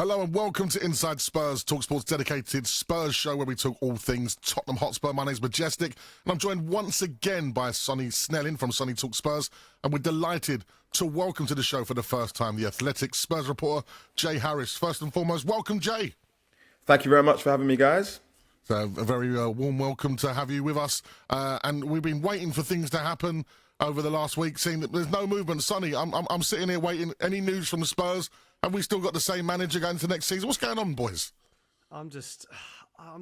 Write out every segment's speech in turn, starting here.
Hello and welcome to Inside Spurs, talkSPORT's dedicated Spurs show where we talk all things Tottenham Hotspur. My name's Majestic and I'm joined once again by Sonny Snelling from Sonny Talk Spurs, and we're delighted to welcome to the show for the first time the Athletic Spurs reporter, Jay Harris. First and foremost, welcome, Jay. Thank you very much for having me, guys. So a very warm welcome to have you with us, and we've been waiting for things to happen over the last week, seeing that there's no movement. Sonny, I'm sitting here waiting. Any news from the Spurs? Have we still got the same manager going into next season? What's going on, boys? I'm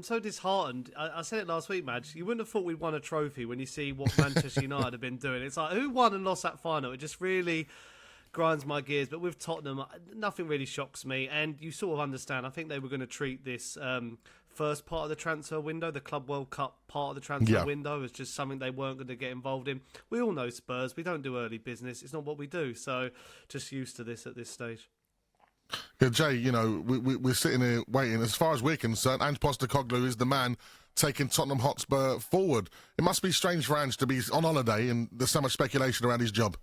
so disheartened. I said it last week, Madge. You wouldn't have thought we'd won a trophy when you see what Manchester United have been doing. It's like, who won and lost that final? It just really grinds my gears. But with Tottenham, nothing really shocks me. And you sort of understand. I think they were going to treat this first part of the transfer window, the Club World Cup part of the transfer window, as just something they weren't going to get involved in. We all know Spurs. We don't do early business. It's not what we do. So just used to this at this stage. Yeah, Jay, you know, we're sitting here waiting. As far as we're concerned, Ange Postecoglou is the man taking Tottenham Hotspur forward. It must be strange for Ange to be on holiday and there's so much speculation around his job.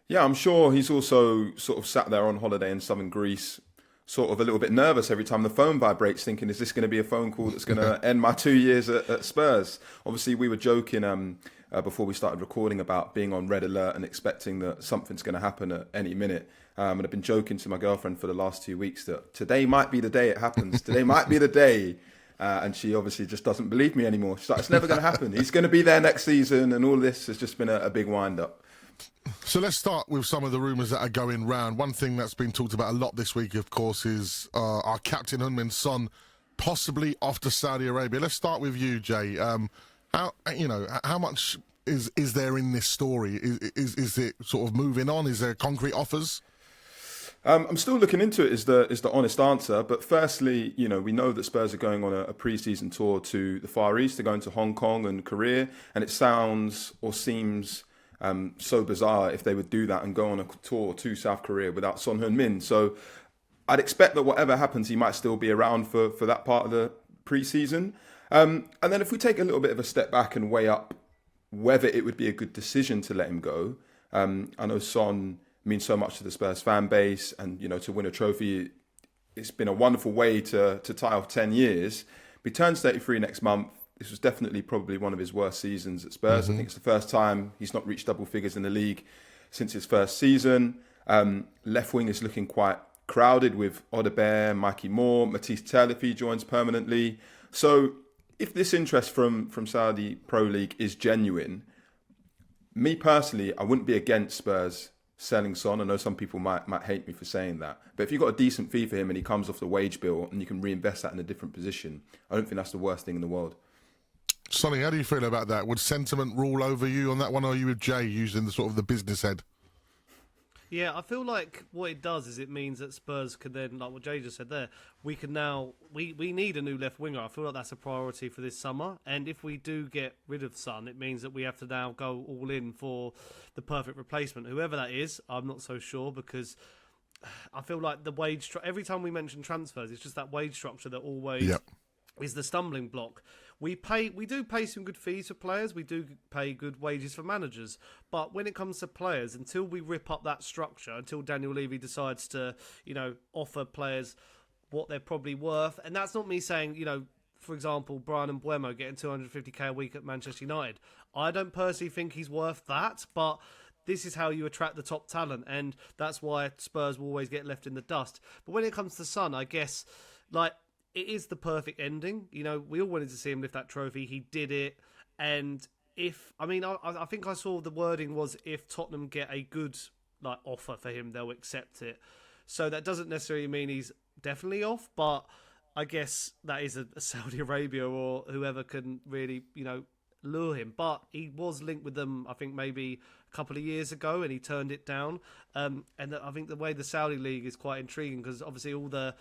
Yeah, I'm sure he's also sort of sat there on holiday in southern Greece, sort of a little bit nervous every time the phone vibrates, thinking, is this going to be a phone call that's going to end my 2 years at Spurs? Obviously, we were joking before we started recording about being on red alert and expecting that something's going to happen at any minute. And I've been joking to my girlfriend for the last 2 weeks that today might be the day it happens. Today might be the day. And she obviously just doesn't believe me anymore. She's like, it's never going to happen. He's going to be there next season. And all this has just been a big wind-up. So let's start with some of the rumours that are going round. One thing that's been talked about a lot this week, of course, is our captain, Heung-min Son, possibly off to Saudi Arabia. Let's start with you, Jay. How much is there in this story? Is it sort of moving on? Is there concrete offers? I'm still looking into it, is the honest answer. But firstly, you know, we know that Spurs are going on a pre-season tour to the Far East. They're going to Hong Kong and Korea. And it sounds or seems so bizarre if they would do that and go on a tour to South Korea without Son Heung-min. So I'd expect that whatever happens, he might still be around for that part of the pre-season. And then if we take a little bit of a step back and weigh up whether it would be a good decision to let him go. I know Son means so much to the Spurs fan base, and, you know, to win a trophy, it's been a wonderful way to tie off 10 years. But he turns 33 next month. This was definitely probably one of his worst seasons at Spurs. I think it's the first time he's not reached double figures in the league since his first season. Left wing is looking quite crowded with Odegaard, Mikey Moore, Matisse Tel if he joins permanently. So if this interest from Saudi Pro League is genuine, me personally, I wouldn't be against Spurs selling Son. I know some people might hate me for saying that. But if you've got a decent fee for him and he comes off the wage bill and you can reinvest that in a different position, I don't think that's the worst thing in the world. Sonny, how do you feel about that? Would sentiment rule over you on that one, or are you with Jay using the sort of the business head? Yeah, I feel like what it does is it means that Spurs can then, like what Jay just said there, we can now, we need a new left winger. I feel like that's a priority for this summer. And if we do get rid of Son, it means that we have to now go all in for the perfect replacement. Whoever that is, I'm not so sure, because I feel like the wage, every time we mention transfers, it's just that wage structure that always is the stumbling block. We do pay some good fees for players. We do pay good wages for managers. But when it comes to players, until we rip up that structure, until Daniel Levy decides to, you know, offer players what they're probably worth, and that's not me saying, you know, for example, Brian Mbeumo getting 250k a week at Manchester United. I don't personally think he's worth that, but this is how you attract the top talent, and that's why Spurs will always get left in the dust. But when it comes to Son, I guess, like, it is the perfect ending. You know, we all wanted to see him lift that trophy. He did it. And I think I saw the wording was if Tottenham get a good offer for him, they'll accept it. So that doesn't necessarily mean he's definitely off, but I guess that is a Saudi Arabia or whoever can really, you know, lure him. But he was linked with them, I think, maybe a couple of years ago, and he turned it down. And I think the way the Saudi League is quite intriguing, because obviously all the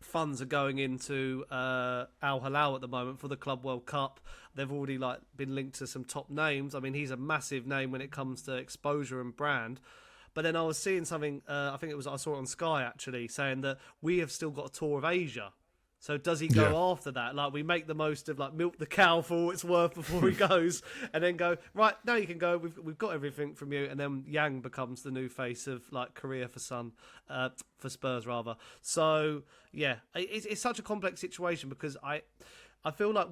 funds are going into Al Hilal at the moment for the Club World Cup. They've already been linked to some top names. I mean, he's a massive name when it comes to exposure and brand. But then I was seeing something, I saw it on Sky actually, saying that we have still got a tour of Asia So does he go after that? Like, we make the most of, like, milk the cow for all it's worth before he goes, and then go, right, now you can go, we've got everything from you, and then Yang becomes the new face of, like, career for for Spurs, rather. So, yeah, it's such a complex situation, because I feel like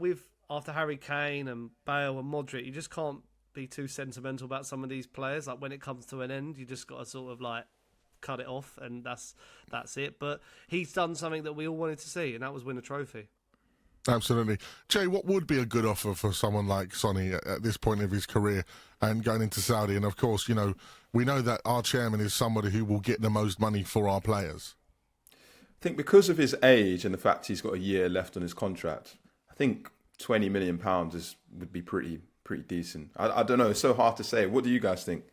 after Harry Kane and Bale and Modric, you just can't be too sentimental about some of these players. Like, when it comes to an end, you just got to sort of, like, cut it off, and that's it. But he's done something that we all wanted to see, and that was win a trophy. Absolutely. Jay, what would be a good offer for someone like Sonny at this point of his career and going into Saudi? And of course, we know that our chairman is somebody who will get the most money for our players. I think because of his age and the fact he's got a year left on his contract, I think £20 million would be pretty decent. I don't know. It's so hard to say. What do you guys think?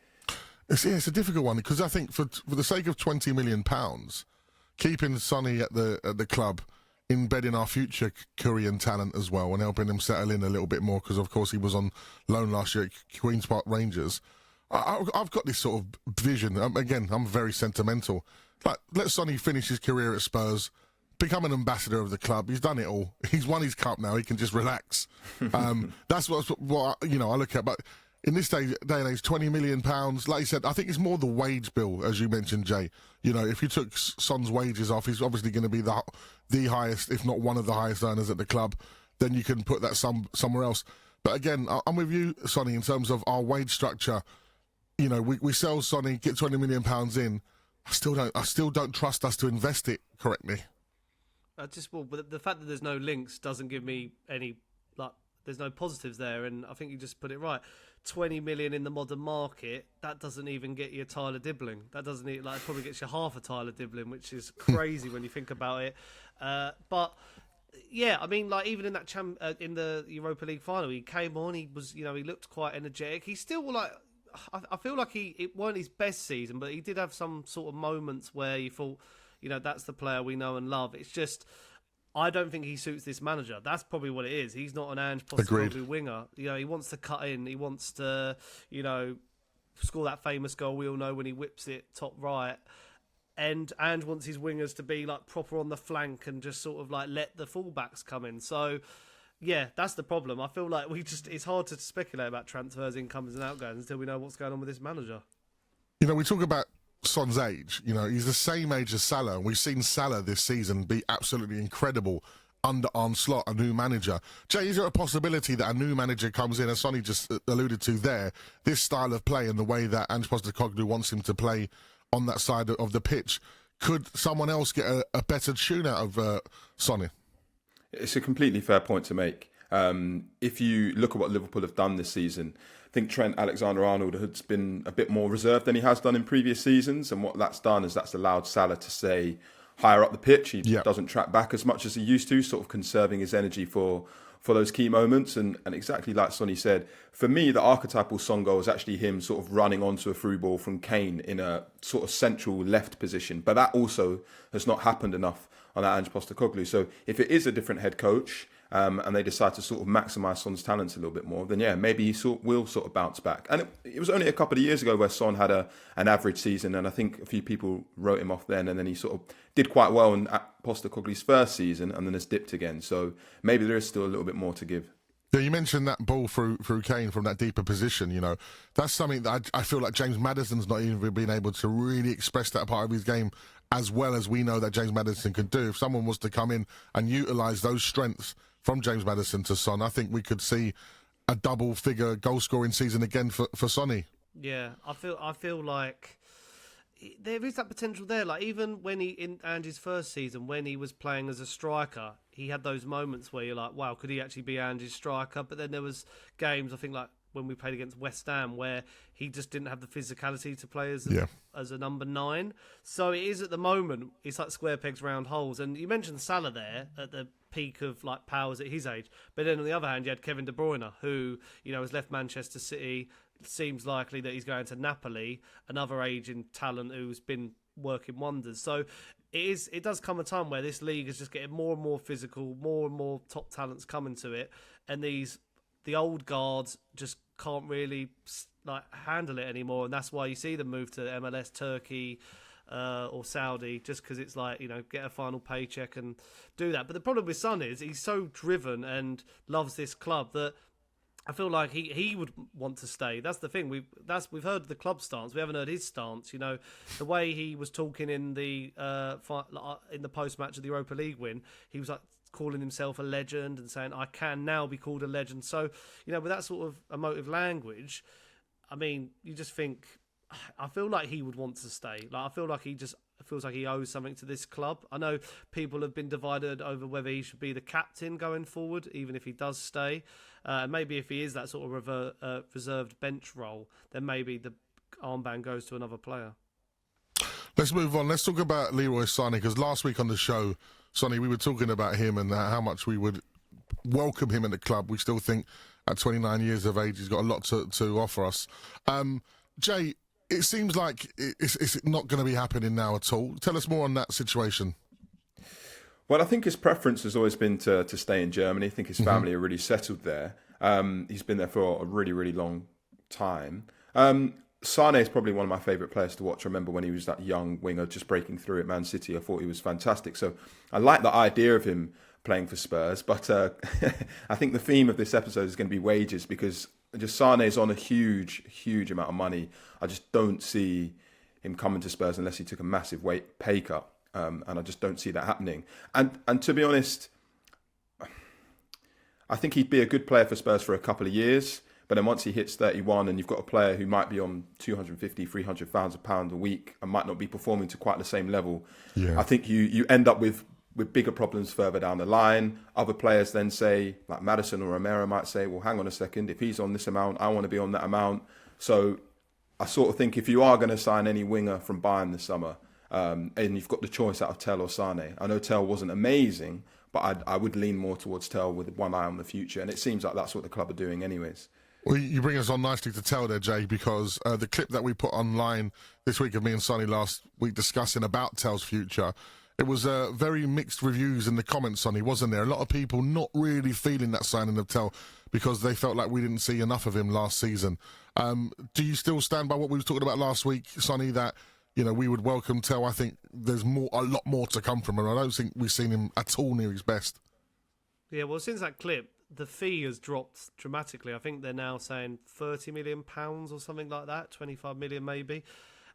It's a difficult one, because I think for the sake of £20 million, keeping Sonny at the club, embedding our future Korean talent as well, and helping him settle in a little bit more, because of course he was on loan last year at Queen's Park Rangers. I've got this sort of vision. Again, I'm very sentimental. Like, let Sonny finish his career at Spurs, become an ambassador of the club. He's done it all. He's won his cup now. He can just relax. That's what I look at. But in this day and age, £20 million, like you said, I think it's more the wage bill, as you mentioned, Jay. If you took Son's wages off, he's obviously going to be the highest, if not one of the highest earners at the club. Then you can put that somewhere else. But again, I'm with you, Sonny, in terms of our wage structure. We sell Sonny, get £20 million in. I still don't trust us to invest it correctly. But the fact that there's no links doesn't give me any, there's no positives there, and I think you just put it right. 20 million in the modern market, that doesn't even get you Tyler Dibbling. That doesn't it probably gets you half a Tyler Dibbling, which is crazy when you think about it. But yeah, I mean, even in that in the Europa League final, he came on. He was, he looked quite energetic. He's still I feel like it weren't his best season, but he did have some sort of moments where you thought, that's the player we know and love. It's just, I don't think he suits this manager. That's probably what it is. He's not an Ange Postecoglou winger. He wants to cut in. He wants to, score that famous goal we all know when he whips it top right. And Ange wants his wingers to be proper on the flank and just sort of let the fullbacks come in. So, yeah, that's the problem. I feel like it's hard to speculate about transfers, incomings and outgoings until we know what's going on with this manager. We talk about Son's age. He's the same age as Salah. We've seen Salah this season be absolutely incredible under Arne Slot, a new manager. Jay, is there a possibility that a new manager comes in, as Sonny just alluded to there, this style of play and the way that Ange Postecoglou wants him to play on that side of the pitch? Could someone else get a better tune out of Sonny? It's a completely fair point to make. If you look at what Liverpool have done this season, I think Trent Alexander-Arnold has been a bit more reserved than he has done in previous seasons, and what that's done is that's allowed Salah to stay higher up the pitch. He doesn't track back as much as he used to, sort of conserving his energy for those key moments. And exactly like Sonny said, for me, the archetypal Son goal is actually him sort of running onto a through ball from Kane in a sort of central left position. But that also has not happened enough on that Ange Postecoglou. So if it is a different head coach, and they decide to sort of maximise Son's talents a little bit more, then yeah, maybe he will sort of bounce back. And it was only a couple of years ago where Son had an average season, and I think a few people wrote him off then, and then he sort of did quite well in Postecoglou's first season, and then has dipped again. So maybe there is still a little bit more to give. Yeah, you mentioned that ball through Kane from that deeper position. That's something that I feel like James Maddison's not even been able to really express that part of his game as well as we know that James Maddison can do. If someone was to come in and utilise those strengths from James Maddison to Son, I think we could see a double-figure goal-scoring season again for Sonny. Yeah, I feel like there is that potential there. Even when in Ange's first season, when he was playing as a striker, he had those moments where you're like, wow, could he actually be Ange's striker? But then there was games, I think, when we played against West Ham, where he just didn't have the physicality to play as a number 9. So it is at the moment, it's like square pegs, round holes. And you mentioned Salah there at the peak of powers at his age. But then on the other hand, you had Kevin De Bruyne, who, has left Manchester City. Seems likely that he's going to Napoli, another aging talent who's been working wonders. So it does come a time where this league is just getting more and more physical, more and more top talents coming to it. And the old guards just can't really handle it anymore, and that's why you see them move to MLS, Turkey, or Saudi, just because it's like, get a final paycheck and do that. But the problem with Son is he's so driven and loves this club that I feel like he would want to stay. That's the thing. We've heard the club stance. We haven't heard his stance. The way he was talking in the post match of the Europa League win, he was like calling himself a legend and saying, "I can now be called a legend." So with that sort of emotive language, I mean, you just think. I feel like he would want to stay. Like, I feel like he just feels like he owes something to this club. I know people have been divided over whether he should be the captain going forward, even if he does stay. Maybe if he is that sort of reserved bench role, then maybe the armband goes to another player. Let's move on. Let's talk about Leroy Sané, because last week on the show, Sonny, we were talking about him and how much we would welcome him in the club. We still think at 29 years of age, he's got a lot to offer us. Jay, it seems like it's not going to be happening now at all. Tell us more on that situation. Well, I think his preference has always been to stay in Germany. I think his family are really settled there. He's been there for a really, really long time. Sané is probably one of my favourite players to watch. I remember when he was that young winger just breaking through at Man City. I thought he was fantastic. So I like the idea of him playing for Spurs. But I think the theme of this episode is going to be wages, because just Sané's on a huge, huge amount of money. I just don't see him coming to Spurs unless he took a massive pay cut. And I just don't see that happening. And to be honest, I think he'd be a good player for Spurs for a couple of years. But then once he hits 31 and you've got a player who might be on 250, 300,000 pounds a week and might not be performing to quite the same level, I think you end up with bigger problems further down the line. Other players then say, like Maddison or Romero might say, well, hang on a second, if he's on this amount, I want to be on that amount. So I sort of think if you are going to sign any winger from Bayern this summer, and you've got the choice out of Tell or Sané. I know Tell wasn't amazing, but I would lean more towards Tell with one eye on the future. And it seems like that's what the club are doing anyways. Well, you bring us on nicely to Tell there, Jay, because the clip that we put online this week of me and Sonny last week discussing about Tell's future, it was very mixed reviews in the comments, Sonny, wasn't there? A lot of people not really feeling that signing of Tell because they felt like we didn't see enough of him last season. Do you still stand by what we were talking about last week, Sonny, that we would welcome Tell? I think there's a lot more to come from him. I don't think we've seen him at all near his best. Yeah, well, since that clip, the fee has dropped dramatically. I think they're now saying £30 million or something like that, 25 million maybe.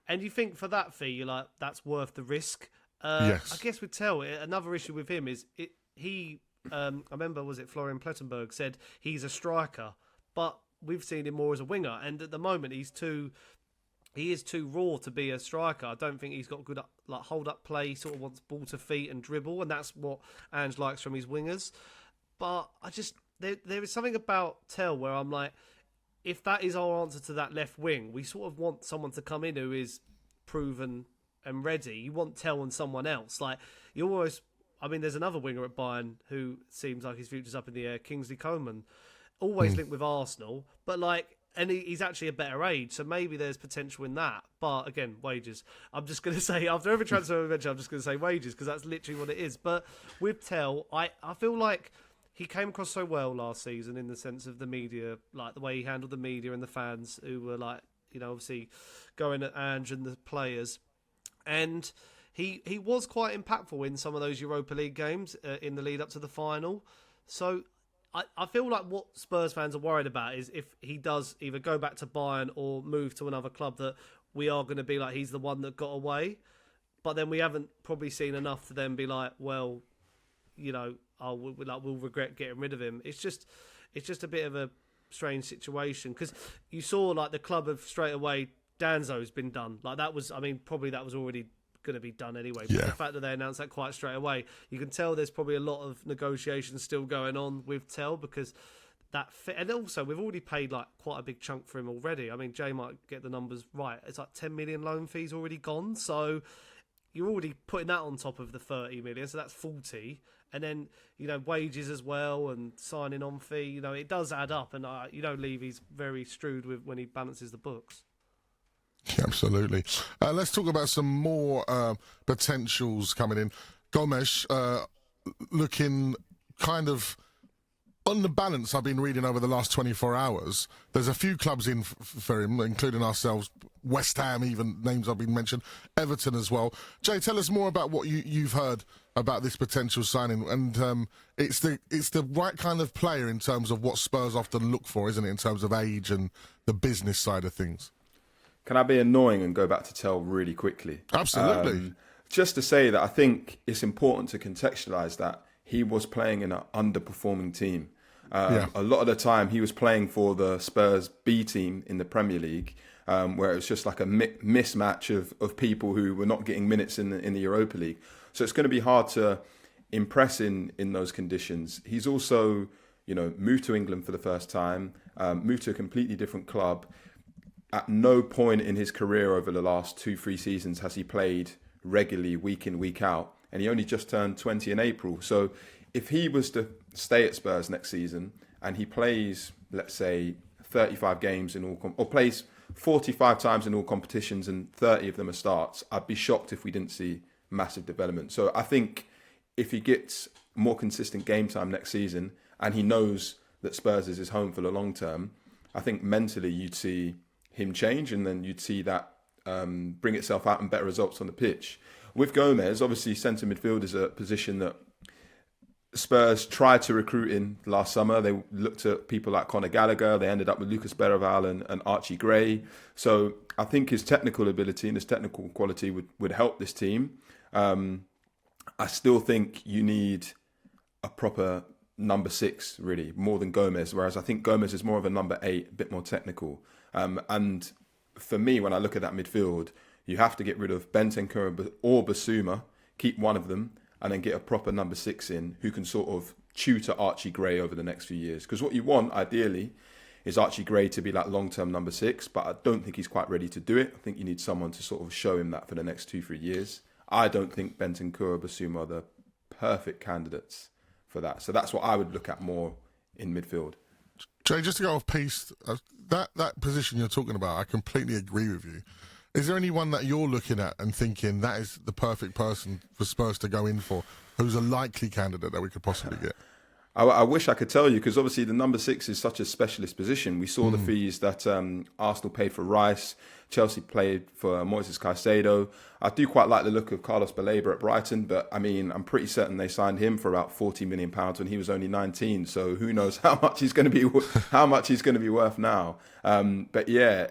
And you think for that fee, you're like, that's worth the risk. Yes. I guess with Tell, another issue with him is I remember, was it Florian Plettenberg said he's a striker, but we've seen him more as a winger. And at the moment, he is too raw to be a striker. I don't think he's got good hold-up play. He sort of wants ball to feet and dribble, and that's what Ange likes from his wingers. But there is something about Tell where I'm like, if that is our answer to that left wing, we sort of want someone to come in who is proven and ready. You want Tell and someone else. Like, you always... there's another winger at Bayern who seems like his future's up in the air, Kingsley Coman. Always linked with Arsenal, but and he's actually a better age, so maybe there's potential in that. But again, wages. I'm just going to say, after every transfer we mention, I'm just going to say wages, because that's literally what it is. But with Tell, I feel like he came across so well last season in the sense of the media, like the way he handled the media and the fans who were obviously going at Ange and the players. And he was quite impactful in some of those Europa League games in the lead up to the final. So I feel like what Spurs fans are worried about is if he does either go back to Bayern or move to another club, that we are going to be like, he's the one that got away. But then we haven't probably seen enough to then be like, well, we'll regret getting rid of him. It's just a bit of a strange situation, because you saw the club have straight away, Danzo's been done. Probably that was already going to be done anyway. But the fact that they announced that quite straight away, you can tell there's probably a lot of negotiations still going on with Tell, because that fit. And also, we've already paid quite a big chunk for him already. Jay might get the numbers right. It's 10 million loan fees already gone. So you're already putting that on top of the 30 million. So that's 40. And then, wages as well and signing on fee. It does add up. And Levy's very shrewd with when he balances the books. Yeah, absolutely. Let's talk about some more potentials coming in. Gomes looking kind of on the balance. I've been reading over the last 24 hours. There's a few clubs in for him, including ourselves, West Ham, even names have been mentioned, Everton as well. Jay, tell us more about what you've heard about this potential signing, and it's the right kind of player in terms of what Spurs often look for, isn't it, in terms of age and the business side of things. Can I be annoying and go back to Tell really quickly? Absolutely. Just to say that I think it's important to contextualise that he was playing in an underperforming team. A lot of the time he was playing for the Spurs B team in the Premier League, where it was just like a mismatch of people who were not getting minutes in the Europa League. So it's going to be hard to impress in those conditions. He's also, moved to England for the first time, moved to a completely different club. At no point in his career over the last 2-3 seasons has he played regularly week in, week out. And he only just turned 20 in April. So if he was to stay at Spurs next season and he plays, let's say, 35 games in all, or plays 45 times in all competitions and 30 of them are starts, I'd be shocked if we didn't see massive development. So I think if he gets more consistent game time next season and he knows that Spurs is his home for the long term, I think mentally you'd see him change, and then you'd see that bring itself out in better results on the pitch. With Gomez, obviously centre midfield is a position that Spurs tried to recruit in last summer. They looked at people like Conor Gallagher. They ended up with Lucas Bergvall and Archie Gray. So I think his technical ability and his technical quality would help this team. I still think you need a proper number 6, really, more than Gomez, whereas I think Gomez is more of a number 8, a bit more technical. And for me, when I look at that midfield, you have to get rid of Bentancur or Basuma, keep one of them, and then get a proper number 6 in who can sort of tutor Archie Gray over the next few years. Because what you want, ideally, is Archie Gray to be like long-term number 6, but I don't think he's quite ready to do it. I think you need someone to sort of show him that for the next 2-3 years. I don't think Bentancur or Basuma are the perfect candidates for that. So that's what I would look at more in midfield. Jay, just to go off piece, that position you're talking about, I completely agree with you. Is there anyone that you're looking at and thinking that is the perfect person for Spurs to go in for, who's a likely candidate that we could possibly get? I wish I could tell you, because obviously the number 6 is such a specialist position. We saw the fees that Arsenal paid for Rice, Chelsea paid for Moises Caicedo. I do quite like the look of Carlos Baleba at Brighton, but I mean, I'm pretty certain they signed him for about £40 million when he was only 19. So who knows how much he's going to be worth now. But yeah,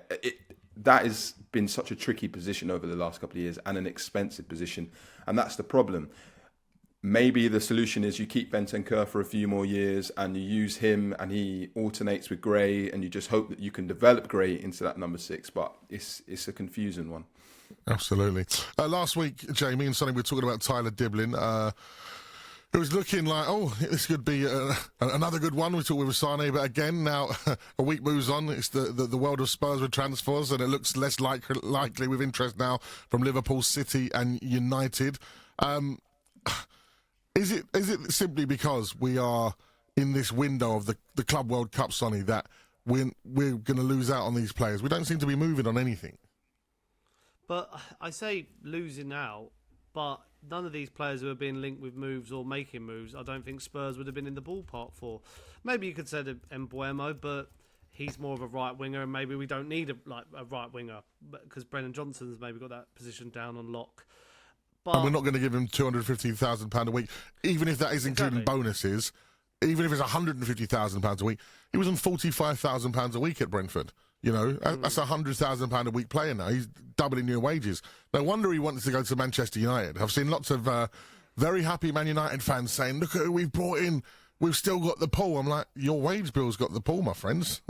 that has been such a tricky position over the last couple of years, and an expensive position, and that's the problem. Maybe the solution is you keep Bentancur for a few more years and you use him and he alternates with Gray, and you just hope that you can develop Gray into that number 6. But it's a confusing one. Absolutely. Last week, Jamie and Sonny, we were talking about Tyler Diblin. It was looking like, this could be another good one. We talked with Sane, but again, now a week moves on. It's the world of Spurs with transfers, and it looks less likely with interest now from Liverpool, City and United. Is it simply because we are in this window of the Club World Cup, Sonny, that we're going to lose out on these players? We don't seem to be moving on anything. But I say losing out, but none of these players who are being linked with moves or making moves, I don't think Spurs would have been in the ballpark for. Maybe you could say the Mbuemo, but he's more of a right winger, and maybe we don't need a right winger because Brennan Johnson's maybe got that position down on lock. And we're not going to give him £250,000 a week, even if that is including bonuses. Even if it's £150,000 a week, he was on £45,000 a week at Brentford. That's £100,000 a week player now. He's doubling your wages. No wonder he wants to go to Manchester United. I've seen lots of very happy Man United fans saying, "Look at who we've brought in. We've still got the pull." I'm like, your wage bill's got the pull, my friends.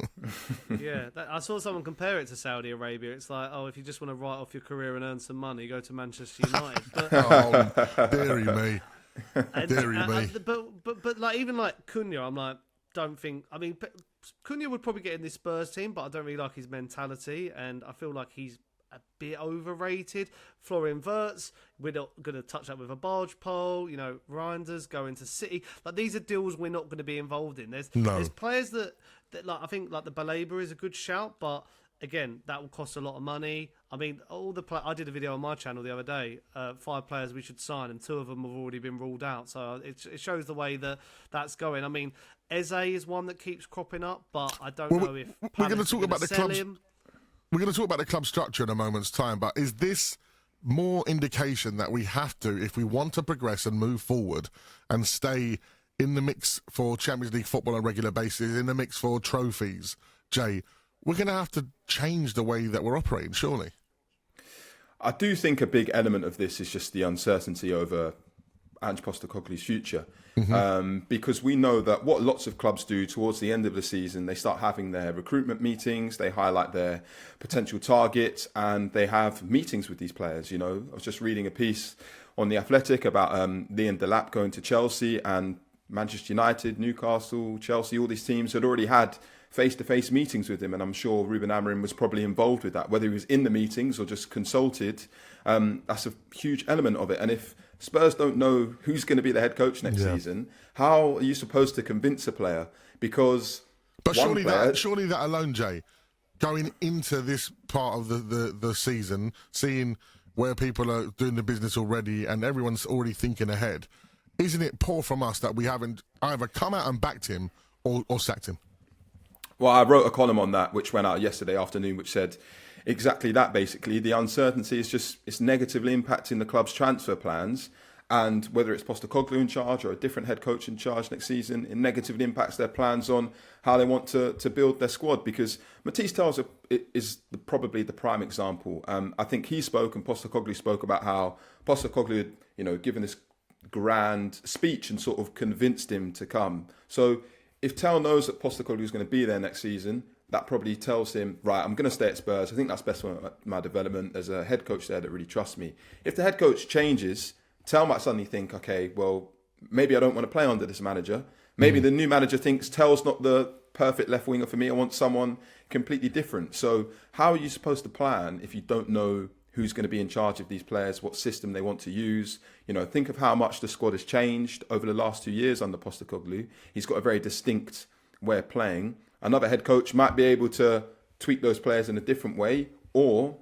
Yeah, I saw someone compare it to Saudi Arabia. It's like, if you just want to write off your career and earn some money, go to Manchester United. But, dearie me. Dearie me. But like, even like Cunha, I'm like, don't think. I mean, Cunha would probably get in this Spurs team, but I don't really like his mentality, and I feel like he's a bit overrated. Florian Wirtz, we're not going to touch that with a barge pole. Reinders going to City. Like, these are deals we're not going to be involved in. There's players that like, I think like the Baleba is a good shout, but again, that will cost a lot of money. I mean, I did a video on my channel the other day, 5 players we should sign, and 2 of them have already been ruled out. So it shows the way that's going. I mean, Eze is one that keeps cropping up, but I don't know if we're going to talk about the clubs. we're going to talk about the club structure in a moment's time, but is this more indication that we have to, if we want to progress and move forward and stay in the mix for Champions League football on a regular basis, in the mix for trophies, Jay, we're going to have to change the way that we're operating, surely? I do think a big element of this is just the uncertainty over Ange Postecoglou's future. Because we know that what lots of clubs do towards the end of the season, they start having their recruitment meetings, they highlight their potential targets, and they have meetings with these players. You know, I was just reading a piece on the Athletic about Liam Delap going to Chelsea, and Manchester United, Newcastle, Chelsea, all these teams had already had face-to-face meetings with him, and I'm sure Ruben Amorim was probably involved with that, whether he was in the meetings or just consulted. That's a huge element of it. And if Spurs don't know who's going to be the head coach next season, how are you supposed to convince a player? Because surely that alone, Jay, going into this part of the season, seeing where people are doing the business already and everyone's already thinking ahead, isn't it poor from us that we haven't either come out and backed him or sacked him? Well, I wrote a column on that, which went out yesterday afternoon, which said exactly that, basically. The uncertainty is it's negatively impacting the club's transfer plans. And whether it's Postecoglou in charge or a different head coach in charge next season, it negatively impacts their plans on how they want to build their squad. Because Matisse Telles is probably the prime example. I think he spoke and Postecoglou spoke about how Postecoglou had, given this grand speech and sort of convinced him to come. So if Tell knows that Postecoglou is going to be there next season, that probably tells him, right, I'm going to stay at Spurs. I think that's best for my development. There's a head coach there that really trusts me. If the head coach changes, Tell might suddenly think, okay, well, maybe I don't want to play under this manager. Maybe the new manager thinks Tell's not the perfect left winger for me. I want someone completely different. So how are you supposed to plan if you don't know who's going to be in charge of these players, what system they want to use? Think of how much the squad has changed over the last 2 years under Postecoglou. He's got a very distinct way of playing. Another head coach might be able to tweak those players in a different way, or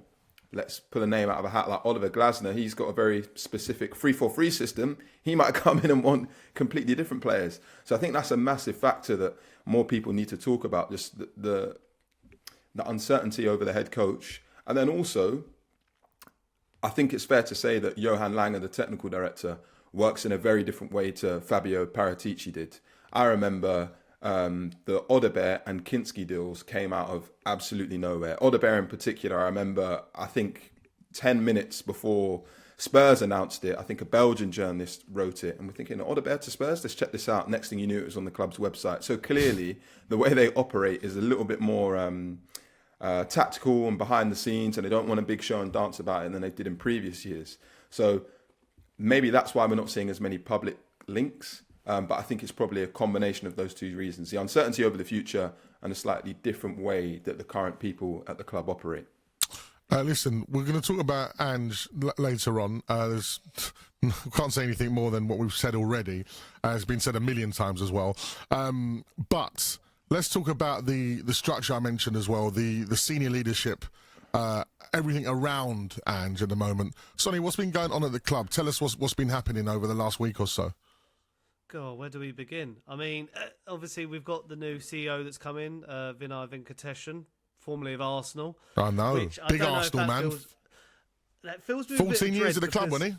let's pull a name out of a hat like Oliver Glasner. He's got a very specific 3-4-3 system. He might come in and want completely different players. So I think that's a massive factor that more people need to talk about, just the uncertainty over the head coach. And then also, I think it's fair to say that Johan Lange, the technical director, works in a very different way to Fabio Paratici did. I remember the Odebear and Kinski deals came out of absolutely nowhere. Odebear in particular, I remember, I think 10 minutes before Spurs announced it, I think a Belgian journalist wrote it, and we're thinking, Odebear to Spurs? Let's check this out. Next thing you knew, it was on the club's website. So clearly, the way they operate is a little bit more tactical and behind the scenes, and they don't want a big show and dance about it than they did in previous years. So maybe that's why we're not seeing as many public links. But I think it's probably a combination of those two reasons: the uncertainty over the future and a slightly different way that the current people at the club operate. Listen, we're going to talk about Ange later on. Can't say anything more than what we've said already. It's been said a million times as well. But let's talk about the structure I mentioned as well, the senior leadership, everything around Ange at the moment. Sonny, what's been going on at the club? Tell us what's been happening over the last week or so. God, where do we begin? I mean, obviously we've got the new CEO that's come in, Vinay Venkatesan, formerly of Arsenal. I know, big Arsenal man. That feels 14 years at the club, wasn't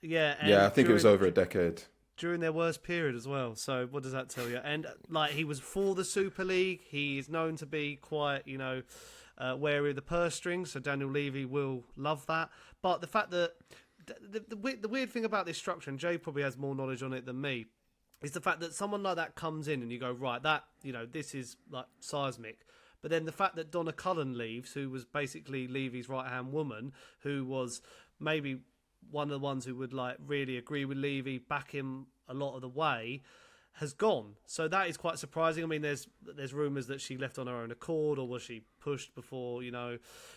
he? Yeah, I think it was over a decade. During their worst period as well. So what does that tell you? And he was for the Super League. He is known to be quite, wary of the purse strings. So Daniel Levy will love that. But the fact that the weird thing about this structure, and Jay probably has more knowledge on it than me, is the fact that someone like that comes in and you go, right, that, this is like seismic. But then the fact that Donna Cullen leaves, who was basically Levy's right-hand woman, who was maybe one of the ones who would really agree with Levy, back him a lot of the way, has gone. So that is quite surprising. I mean, there's rumours that she left on her own accord, or was she pushed before,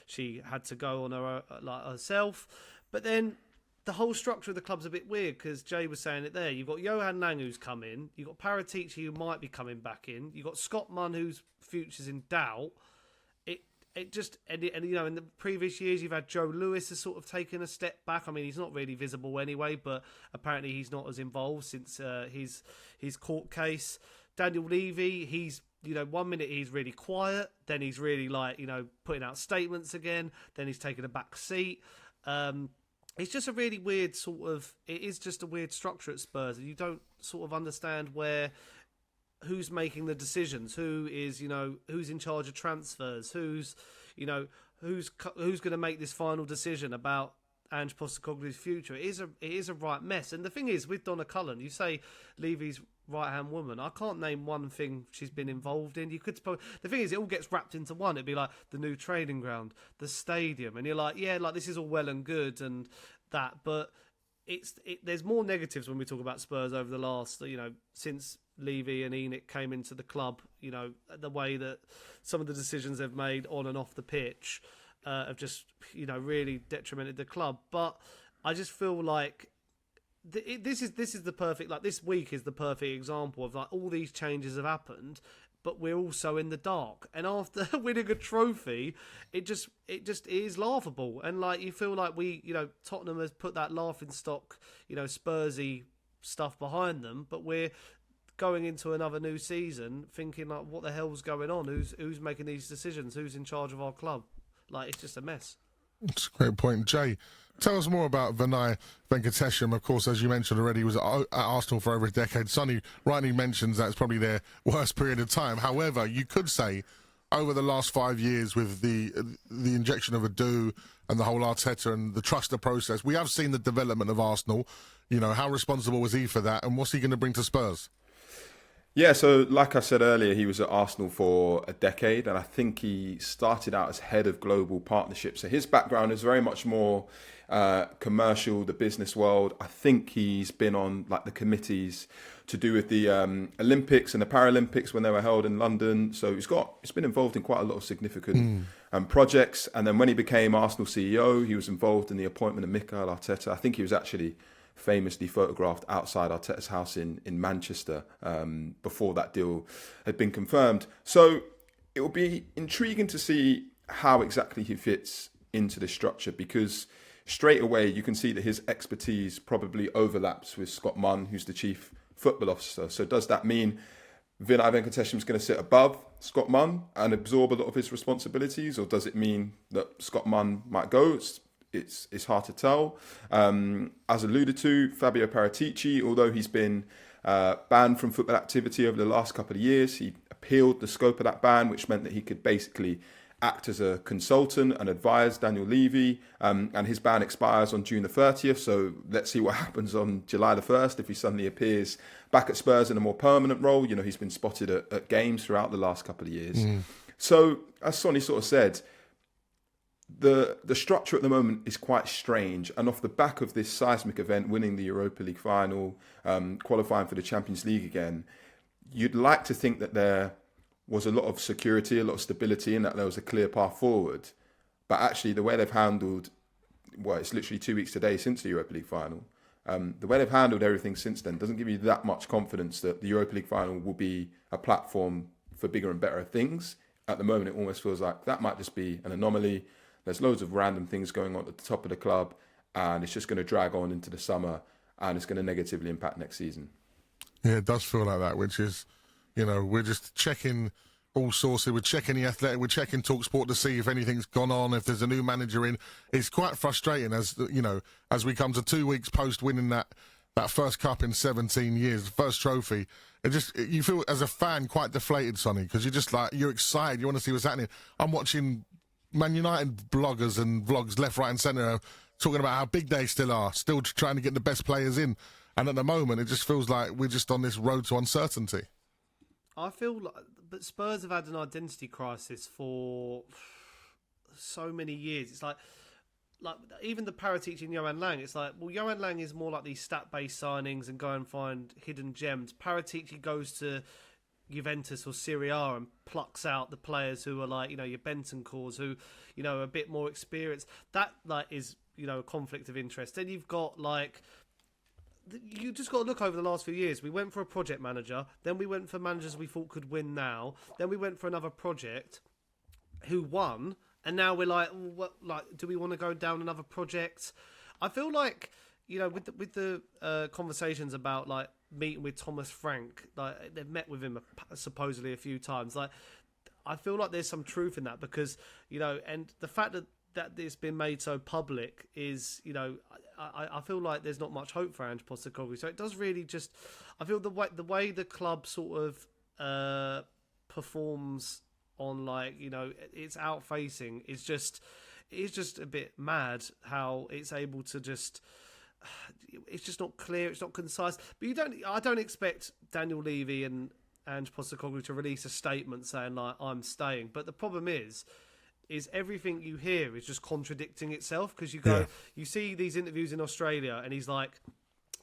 she had to go on her herself. But then the whole structure of the club's a bit weird, because Jay was saying it there. You've got Johan Lang, who's come in. You've got Paratici, who might be coming back in. You've got Scott Munn, whose future's in doubt. It just, and in the previous years, you've had Joe Lewis has sort of taken a step back. I mean, he's not really visible anyway, but apparently he's not as involved since his court case. Daniel Levy, he's 1 minute he's really quiet, then he's really like, putting out statements again, then he's taking a back seat. It's just a really weird it is just a weird structure at Spurs. You don't sort of understand who's making the decisions, who's in charge of transfers, who's going to make this final decision about Ange Postecoglou's future. It is a right mess. And the thing is, with Donna Cullen, you say Levy's right-hand woman. I can't name one thing she's been involved in. The thing is, it all gets wrapped into one. It'd be like the new training ground, the stadium, and you're like, yeah, like this is all well and good and that, but there's more negatives when we talk about Spurs over the last, since Levy and Enoch came into the club. The way that some of the decisions they've made on and off the pitch have just, really detrimented the club. But I just feel like this is the perfect, like this week is the perfect example of like all these changes have happened, but we're also in the dark. And after winning a trophy, it just is laughable. And like you feel like Tottenham has put that laughing stock, Spursy stuff behind them, but we're going into another new season thinking like, what the hell's going on? Who's making these decisions? Who's in charge of our club? Like, it's just a mess. That's a great point. Jay, tell us more about Vinay Venkatesham. Of course, as you mentioned already, he was at Arsenal for over a decade. Sonny rightly mentions that it's probably their worst period of time. However, you could say over the last 5 years with the injection of Adu and the whole Arteta and the Truster process, we have seen the development of Arsenal. How responsible was he for that, and what's he going to bring to Spurs? Yeah, so like I said earlier, he was at Arsenal for a decade, and I think he started out as head of global partnerships. So his background is very much more commercial, the business world. I think he's been on like the committees to do with the Olympics and the Paralympics when they were held in London. So he's been involved in quite a lot of significant projects. And then when he became Arsenal CEO, he was involved in the appointment of Mikel Arteta. I think he was actually famously photographed outside Arteta's house in Manchester before that deal had been confirmed. So it will be intriguing to see how exactly he fits into the structure, because straight away you can see that his expertise probably overlaps with Scott Munn, who's the chief football officer. So does that mean Vinay Venkatesham is going to sit above Scott Munn and absorb a lot of his responsibilities, or does it mean that Scott Munn might go? It's hard to tell. As alluded to, Fabio Paratici, although he's been banned from football activity over the last couple of years, he appealed the scope of that ban, which meant that he could basically act as a consultant and advise Daniel Levy, and his ban expires on June the 30th. So let's see what happens on July the 1st if he suddenly appears back at Spurs in a more permanent role. He's been spotted at games throughout the last couple of years. So as Sonny sort of said, the structure at the moment is quite strange, and off the back of this seismic event, winning the Europa League final, qualifying for the Champions League again, you'd like to think that there was a lot of security, a lot of stability, and that there was a clear path forward. But actually, the way they've handled, it's literally 2 weeks today since the Europa League final, the way they've handled everything since then doesn't give you that much confidence that the Europa League final will be a platform for bigger and better things. At the moment, it almost feels like that might just be an anomaly. There's loads of random things going on at the top of the club, and it's just going to drag on into the summer, and it's going to negatively impact next season. Yeah, it does feel like that, which is, we're just checking all sources. We're checking the Athletic, we're checking talkSPORT to see if anything's gone on, if there's a new manager in. It's quite frustrating as we come to 2 weeks post winning that first cup in 17 years, the first trophy. You feel as a fan quite deflated, Sonny, because you're just like, you're excited, you want to see what's happening. I'm watching Man United bloggers and vlogs left, right and centre talking about how big they still are, still trying to get the best players in. And at the moment, it just feels like we're just on this road to uncertainty. I feel like but Spurs have had an identity crisis for so many years. It's like even the Paratici and Johan Lang, it's like, well, Johan Lang is more like these stat-based signings and go and find hidden gems. Paratici goes to Juventus or Serie A and plucks out the players who are like, your Bentancurs, who, are a bit more experienced. That is, a conflict of interest. Then you've got you just got to look over the last few years. We went for a project manager, then we went for managers we thought could win now, then we went for another project who won, and now we're like, do we want to go down another project? I feel like, with the conversations about like meeting with Thomas Frank. Like they've met with him supposedly a few times. Like I feel like there's some truth in that because and the fact that it's been made so public is I feel like there's not much hope for Ange Postecoglou. So it does really just I feel the way the club sort of performs on it's out facing is just a bit mad how it's able to just. It's just not clear. It's not concise. But I don't expect Daniel Levy and Ange Postecoglou to release a statement saying like I'm staying. But the problem is everything you hear is just contradicting itself because you see these interviews in Australia and he's like,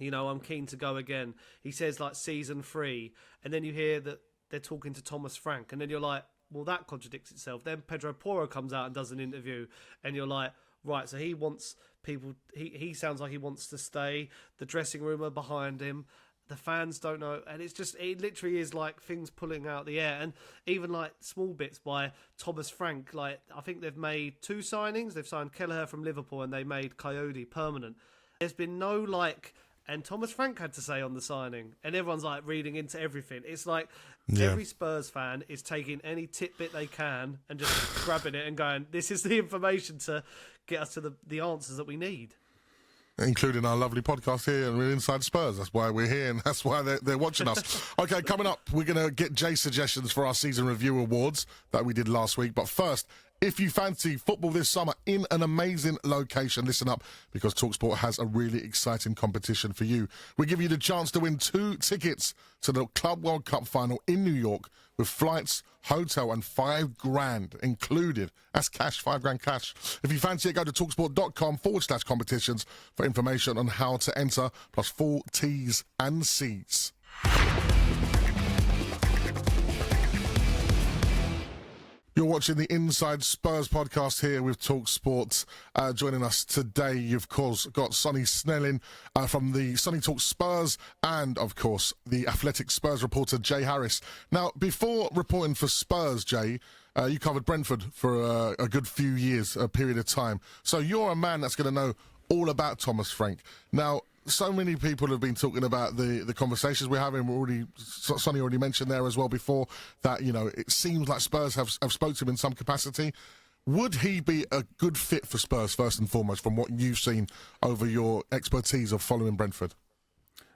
I'm keen to go again. He says like season 3, and then you hear that they're talking to Thomas Frank, and then you're like, well, that contradicts itself. Then Pedro Porro comes out and does an interview, and you're like, right, so he wants people. He sounds like he wants to stay. The dressing room are behind him. The fans don't know, and it literally is like things pulling out the air, and even like small bits by Thomas Frank. Like I think they've made 2 signings. They've signed Kelleher from Liverpool, and they made Coyote permanent. There's been no and Thomas Frank had to say on the signing, and everyone's like reading into everything. It's like every Spurs fan is taking any tidbit they can and just grabbing it and going, "This is the information to get us to the answers that we need." Including our lovely podcast here and we're Inside Spurs. That's why we're here and that's why they're watching us. Okay, coming up, we're going to get Jay's suggestions for our season review awards that we did last week. But first, if you fancy football this summer in an amazing location, listen up because talkSPORT has a really exciting competition for you. We give you the chance to win 2 tickets to the Club World Cup final in New York with flights, hotel and $5,000 included. That's cash, $5,000 cash. If you fancy it, go to talksport.com/competitions for information on how to enter, plus full T's and C's. You're watching the Inside Spurs podcast here with talkSPORT. Joining us today, you've of course got Sonny Snelling from the Sonny Talk Spurs and, of course, the Athletic Spurs reporter Jay Harris. Now, before reporting for Spurs, Jay, you covered Brentford for a good few years, a period of time. So you're a man that's going to know all about Thomas Frank. Now, so many people have been talking about the conversations we're having. Sonny already mentioned there as well before that, it seems like Spurs have spoken to him in some capacity. Would he be a good fit for Spurs, first and foremost, from what you've seen over your expertise of following Brentford?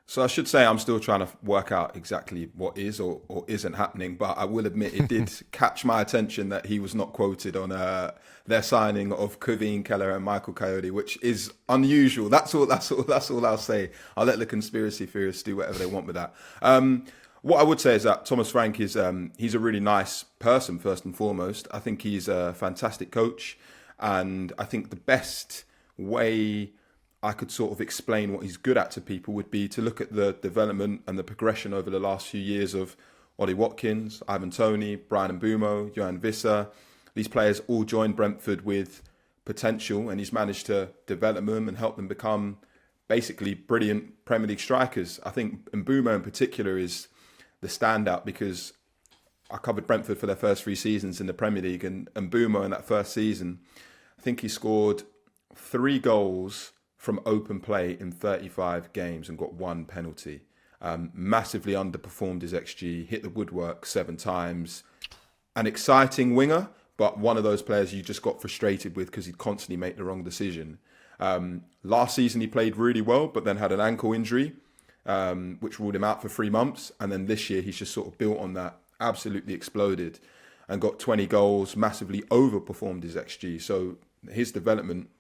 So I should say I'm still trying to work out exactly what is or isn't happening, but I will admit it did catch my attention that he was not quoted on their signing of Kevin Kelleher and Michael Coyote, which is unusual. That's all I'll say. I'll let the conspiracy theorists do whatever they want with that. What I would say is that Thomas Frank is he's a really nice person, first and foremost. I think he's a fantastic coach, and I think the best way I could sort of explain what he's good at to people would be to look at the development and the progression over the last few years of Ollie Watkins, Ivan Toney, Brian Mbeumo, Johan Wissa. These players all joined Brentford with potential, and he's managed to develop them and help them become basically brilliant Premier League strikers. I think Mbeumo in particular is the standout because I covered Brentford for their first 3 seasons in the Premier League, and Mbeumo in that first season, I think he scored 3 goals from open play in 35 games and got 1 penalty. Massively underperformed his XG, hit the woodwork 7 times. An exciting winger, but one of those players you just got frustrated with because he'd constantly make the wrong decision. Last season he played really well, but then had an ankle injury, which ruled him out for 3 months. And then this year he's just sort of built on that, absolutely exploded and got 20 goals, massively overperformed his XG. So his development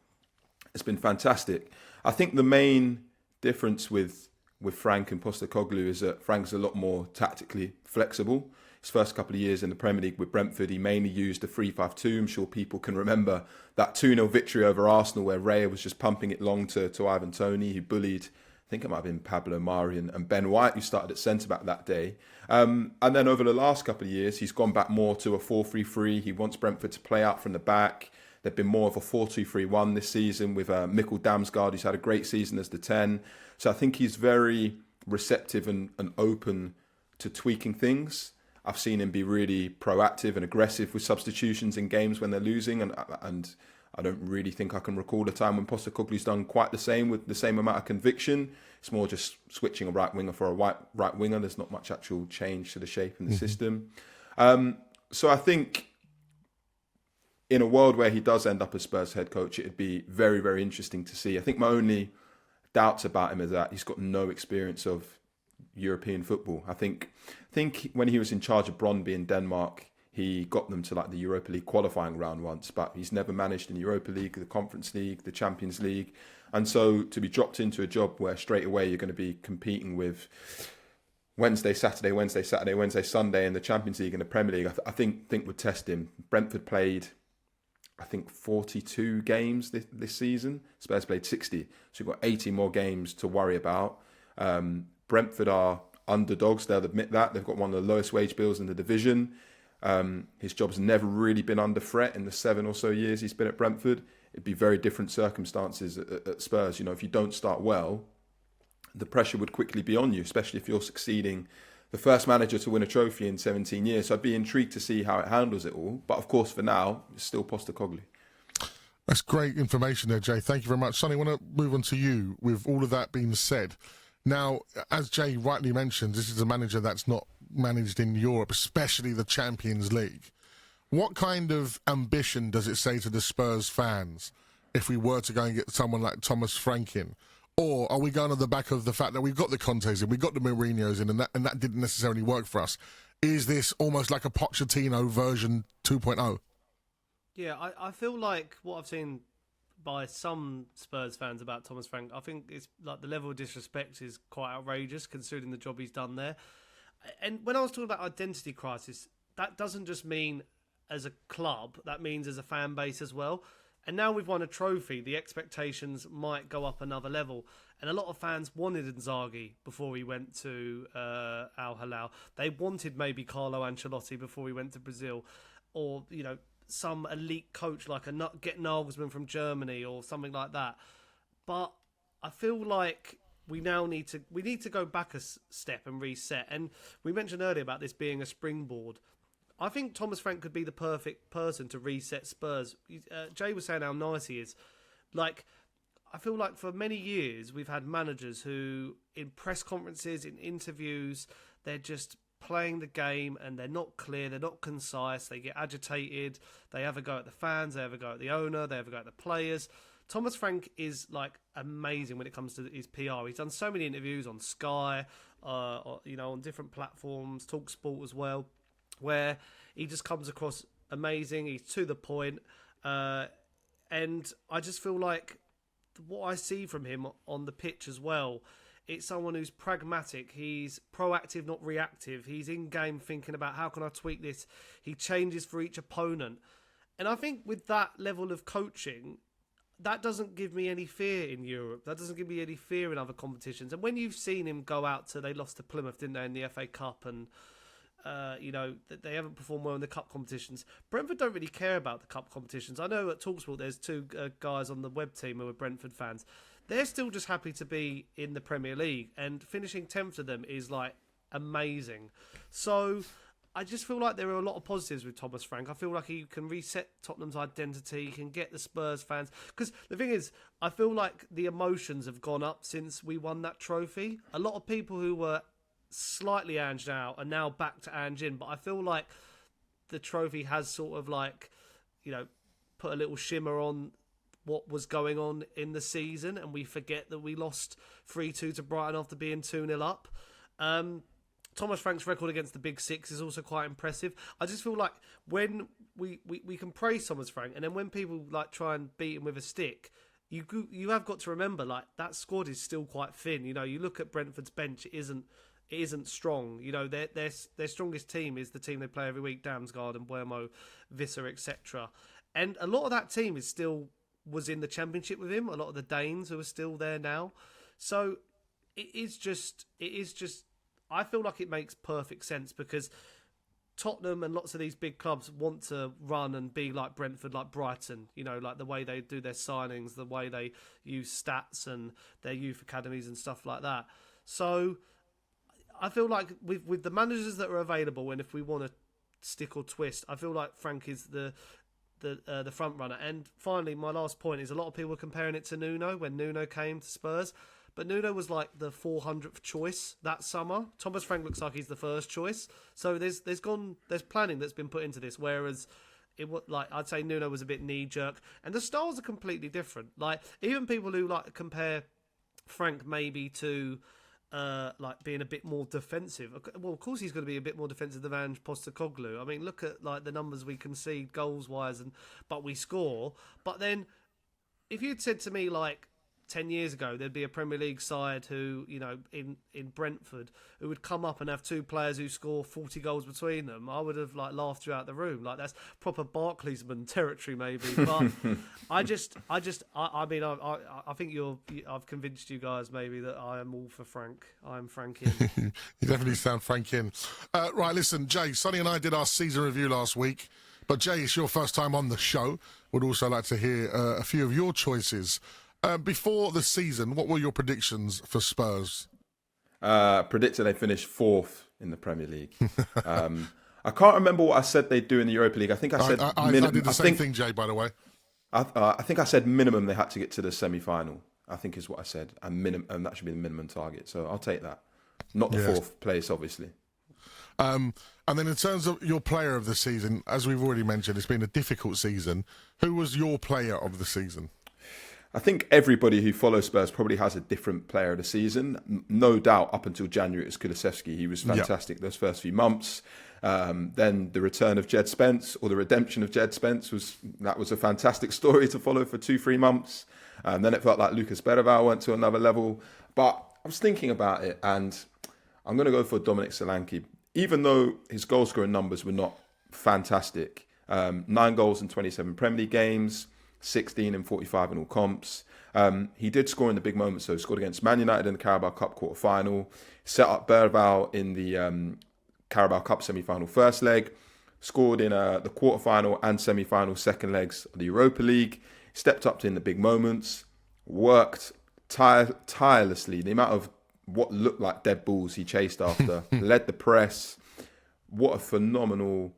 has been fantastic. I think the main difference with Frank and Postecoglou is that Frank's a lot more tactically flexible. His first couple of years in the Premier League with Brentford, he mainly used a 3-5-2. I'm sure people can remember that 2-0 victory over Arsenal where Raya was just pumping it long to Ivan Toney, who bullied, I think it might have been Pablo Mari and Ben White, who started at centre-back that day. And then over the last couple of years, he's gone back more to a 4-3-3. He wants Brentford to play out from the back. They've been more of a 4-2-3-1 this season with Mikkel Damsgaard, who's had a great season as the 10. So I think he's very receptive and open to tweaking things. I've seen him be really proactive and aggressive with substitutions in games when they're losing. And I don't really think I can recall a time when Postecoglou's done quite the same with the same amount of conviction. It's more just switching a right winger for a right winger. There's not much actual change to the shape in the system. So I think in a world where he does end up as Spurs head coach, it'd be very, very interesting to see. I think my only doubts about him is that he's got no experience of European football. I think when he was in charge of Brøndby in Denmark, he got them to like the Europa League qualifying round once, but he's never managed in the Europa League, the Conference League, the Champions League. And so to be dropped into a job where straight away you're going to be competing with Wednesday, Saturday, Sunday in the Champions League and the Premier League, I think would test him. Brentford played, I think, 42 games this season. Spurs played 60. So you've got 80 more games to worry about. Brentford are underdogs, they'll admit that. They've got one of the lowest wage bills in the division. His job's never really been under threat in the 7 or so years he's been at Brentford. It'd be very different circumstances at Spurs. You know, if you don't start well, the pressure would quickly be on you, especially if you're succeeding the first manager to win a trophy in 17 years. So I'd be intrigued to see how it handles it all. But of course, for now, it's still Postecoglou. That's great information there, Jay. Thank you very much. Sonny, I want to move on to you with all of that being said. Now, as Jay rightly mentioned, this is a manager that's not managed in Europe, especially the Champions League. What kind of ambition does it say to the Spurs fans if we were to go and get someone like Thomas Frank in? Or are we going on the back of the fact that we've got the Contes in, we've got the Mourinhos in, and that didn't necessarily work for us? Is this almost like a Pochettino version 2.0? Yeah, I feel like what I've seen by some Spurs fans about Thomas Frank, I think it's like the level of disrespect is quite outrageous considering the job he's done there. And when I was talking about identity crisis, that doesn't just mean as a club, that means as a fan base as well. And now we've won a trophy, the expectations might go up another level. And a lot of fans wanted Inzaghi before he went to Al Hilal. They wanted maybe Carlo Ancelotti before he went to Brazil. Or, you know, some elite coach like get Nagelsmann from Germany or something like that. But I feel like we now need to go back a step and reset. And we mentioned earlier about this being a springboard. I think Thomas Frank could be the perfect person to reset Spurs. Jay was saying how nice he is. Like, I feel like for many years we've had managers who, in press conferences, in interviews, they're just playing the game and they're not clear, they're not concise, they get agitated, they have a go at the fans, they have a go at the owner, they have a go at the players. Thomas Frank is like amazing when it comes to his PR. He's done so many interviews on Sky, on different platforms, talkSPORT as well, where he just comes across amazing. He's to the point, and I just feel like what I see from him on the pitch as well, it's someone who's pragmatic. He's proactive, not reactive. He's in game thinking about how can I tweak this. He changes for each opponent, and I think with that level of coaching, that doesn't give me any fear in Europe. That doesn't give me any fear in other competitions. And when you've seen him go out to, they lost to Plymouth, didn't they, in the FA Cup, and they haven't performed well in the cup competitions. Brentford don't really care about the cup competitions. I know at talkSPORT there's two guys on the web team who are Brentford fans. They're still just happy to be in the Premier League, and finishing 10th to them is like amazing. So I just feel like there are a lot of positives with Thomas Frank. I feel like he can reset Tottenham's identity. He can get the Spurs fans. Because the thing is, I feel like the emotions have gone up since we won that trophy. A lot of people who were slightly Ange out are now back to Ange in. But I feel like the trophy has sort of like, put a little shimmer on what was going on in the season. And we forget that we lost 3-2 to Brighton after being 2-0 up. Thomas Frank's record against the Big Six is also quite impressive. I just feel like when we can praise Thomas Frank, and then when people like try and beat him with a stick, you have got to remember like that squad is still quite thin. You look at Brentford's bench; it isn't strong. Their strongest team is the team they play every week: Damsgaard and Buemo, Visser, etc. And a lot of that team was in the Championship with him. A lot of the Danes who are still there now. So it is just. I feel like it makes perfect sense because Tottenham and lots of these big clubs want to run and be like Brentford, like Brighton, like the way they do their signings, the way they use stats and their youth academies and stuff like that. So I feel like with the managers that are available, and if we want to stick or twist, I feel like Frank is the the front runner. And finally, my last point is a lot of people were comparing it to Nuno when Nuno came to Spurs. But Nuno was like the 400th choice that summer. Thomas Frank looks like he's the first choice. So there's planning that's been put into this. Whereas I'd say Nuno was a bit knee jerk, and the styles are completely different. Like even people who like compare Frank maybe to like being a bit more defensive. Well, of course he's going to be a bit more defensive than Ange Postecoglou. I mean, look at like the numbers we concede goals wise, but we score. But then if you'd said to me like 10 years ago, there'd be a Premier League side who, you know, in Brentford, who would come up and have two players who score 40 goals between them, I would have like laughed throughout the room. Like that's proper Barclaysman territory, maybe. But I mean, I think I've convinced you guys maybe that I am all for Frank. I'm Frank in. You definitely sound Frank in. Right, listen, Jay, Sonny and I did our season review last week, but Jay, it's your first time on the show. Would also like to hear a few of your choices. Before the season, what were your predictions for Spurs? Predicted they finished 4th in the Premier League. I can't remember what I said they'd do in the Europa League. I think I said... I did the same thing, Jay, by the way. I think I said minimum they had to get to the semi-final, I think is what I said. And that should be the minimum target. So I'll take that. Not the 4th place, obviously. And then in terms of your player of the season, as we've already mentioned, it's been a difficult season. Who was your player of the season? I think everybody who follows Spurs probably has a different player of the season. No doubt, up until January, it was Kulusevski. He was fantastic those first few months. Then the return of Jed Spence, or the redemption of Jed Spence, was a fantastic story to follow for 2-3 months. Then it felt like Lucas Bergwijn went to another level. But I was thinking about it, and I'm going to go for Dominic Solanke. Even though his goal-scoring numbers were not fantastic, 9 goals in 27 Premier League games, 16 and 45 in all comps. He did score in the big moments, so he scored against Man United in the Carabao Cup quarter-final, set up Bergwijn in the Carabao Cup semi-final first leg, scored in the quarter-final and semi-final second legs of the Europa League, stepped up in the big moments, worked tirelessly. The amount of what looked like dead balls he chased after, led the press. What a phenomenal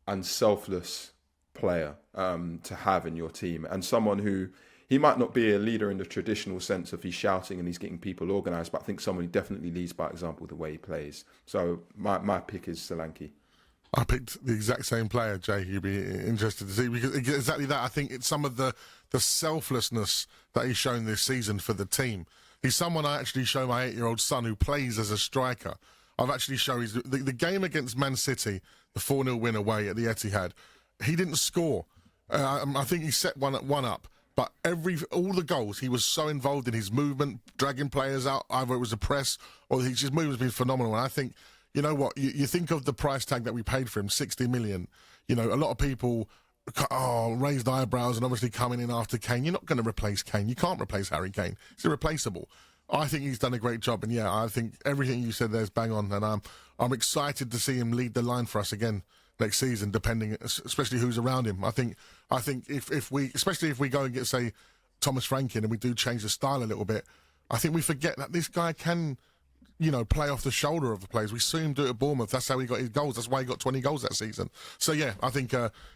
and selfless player to have in your team, and someone who, he might not be a leader in the traditional sense of he's shouting and he's getting people organised, but I think someone who definitely leads by example the way he plays. So my pick is Solanke. I picked the exact same player, Jay. You'd be interested to see, because exactly that. I think it's some of the selflessness that he's shown this season for the team. He's someone I actually show my 8-year-old son who plays as a striker. I've actually shown the game against Man City, the 4-0 win away at the Etihad. He didn't score. I think he set one up. But all the goals, he was so involved in his movement, dragging players out, either it was a press or his movement's been phenomenal. And I think, you know what, you think of the price tag that we paid for him, 60 million. You know, a lot of people raised eyebrows and obviously coming in after Kane. You're not going to replace Kane. You can't replace Harry Kane. It's irreplaceable. I think he's done a great job. And yeah, I think everything you said there is bang on. And I'm excited to see him lead the line for us again next season, depending, especially who's around him. I think if we, especially if we go and get, say, Thomas Frank in and we do change the style a little bit, I think we forget that this guy can, you know, play off the shoulder of the players. We saw him do it at Bournemouth. That's how he got his goals. That's why he got 20 goals that season. So yeah, I think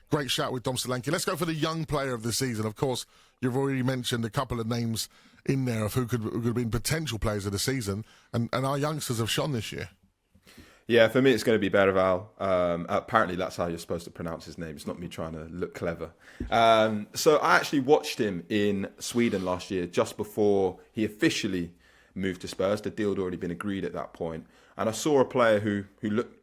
great shout with Dom Solanke. Let's go for the young player of the season. Of course, you've already mentioned a couple of names in there of who could have been potential players of the season, and our youngsters have shone this year. Yeah, for me, it's going to be Bergwijn. Apparently, that's how you're supposed to pronounce his name. It's not me trying to look clever. So I actually watched him in Sweden last year, just before he officially moved to Spurs. The deal had already been agreed at that point. And I saw a player who looked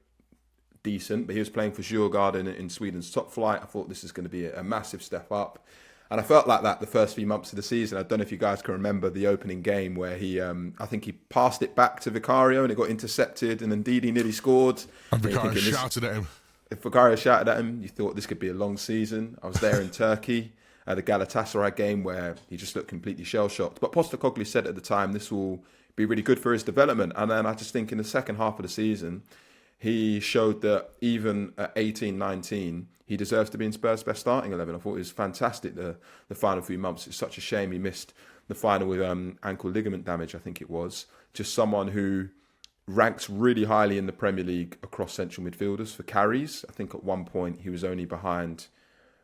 decent, but he was playing for Djurgården in Sweden's top flight. I thought this is going to be a massive step up. And I felt like that the first few months of the season. I don't know if you guys can remember the opening game where he, I think he passed it back to Vicario and it got intercepted, and indeed he nearly scored. And Vicario shouted at him. If Vicario shouted at him, you thought this could be a long season. I was there in Turkey at the Galatasaray game where he just looked completely shell-shocked. But Postecoglou said at the time this will be really good for his development. And then I just think in the second half of the season, he showed that even at 18, 19, he deserves to be in Spurs' best starting 11. I thought it was fantastic, the final few months. It's such a shame he missed the final with ankle ligament damage, I think it was. Just someone who ranks really highly in the Premier League across central midfielders for carries. I think at one point he was only behind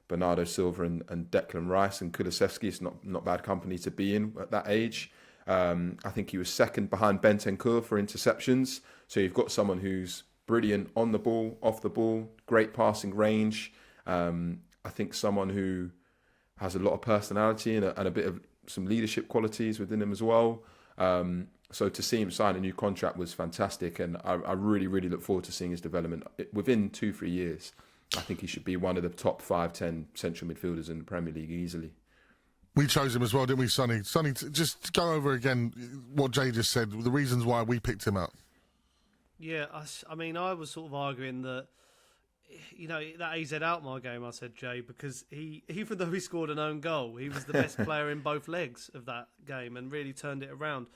Bernardo Silva and Declan Rice and Kulusevski. It's not bad company to be in at that age. I think he was second behind Bentancur for interceptions. So you've got someone who's brilliant on the ball, off the ball, great passing range. I think someone who has a lot of personality and a bit of some leadership qualities within him as well. So to see him sign a new contract was fantastic, and I really, really look forward to seeing his development. Within 2-3 years, I think he should be one of the top 5-10 central midfielders in the Premier League easily. We chose him as well, didn't we, Sonny? Sonny, just go over again what Jay just said, the reasons why we picked him out. Yeah, I mean, I was sort of arguing that, that AZ Alkmaar game, I said, Jay, because even though he scored an own goal, he was the best player in both legs of that game and really turned it around.